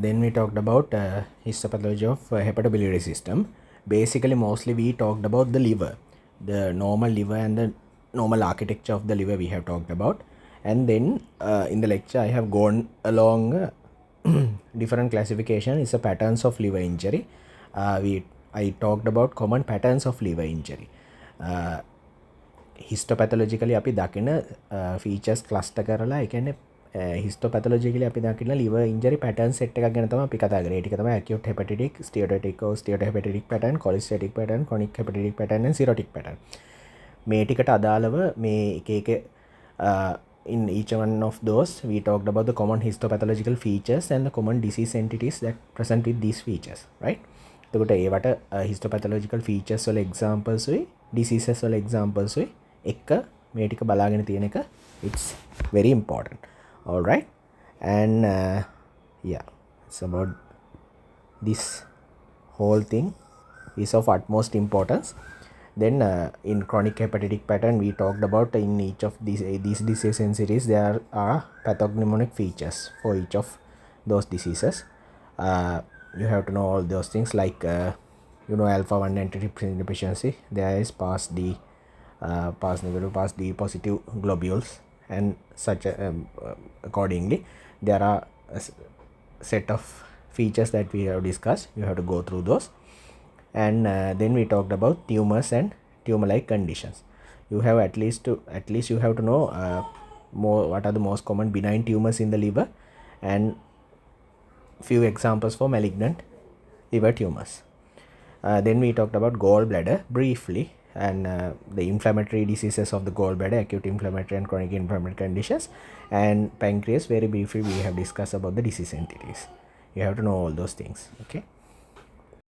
then we talked about histopathology of hepatobiliary system. Basically, mostly we talked about the liver, the normal liver and the normal architecture of the liver we have talked about. And then in the lecture I have gone along different classification is a patterns of liver injury. I talked about common patterns of liver injury. Histopathologically අපි දකින features cluster කරලා ඒ කියන්නේ histopathologically අපි දකින liver injury pattern set එකක් ගැන තමයි අපි කතා කරේ. ඒ ටික තමයි acute hepatic, steatotic or steatohepatic pattern, cholestatic pattern, chronic hepatic pattern and cirrhotic pattern. මේ ටිකට අදාළව මේ එක එක in each one of those we talked about the common histopathological features and the common disease entities that present with these features, right? එතකොට ඒවට histopathological features වල examples වෙයි, diseases වල examples වෙයි. එක මේ ටික බලාගෙන තියෙන එක it's very important. All right, and yeah, it's about this whole thing is of utmost importance. Then in chronic hepatic pattern we talked about in each of these disease entities there are pathognomonic features for each of those diseases. You have to know all those things like alpha 1 antitrypsin deficiency, there is past D, past negative, past D positive globules, and such accordingly there are a set of features that we have discussed. You have to go through those. And then we talked about tumors and tumor-like conditions. You have at least you have to know more what are the most common benign tumors in the liver and few examples for malignant liver tumors. Then we talked about gallbladder briefly and the inflammatory diseases of the gallbladder, acute inflammatory and chronic inflammatory conditions, and pancreas very briefly we have discussed about the disease entities. You have to know all those things. Okay.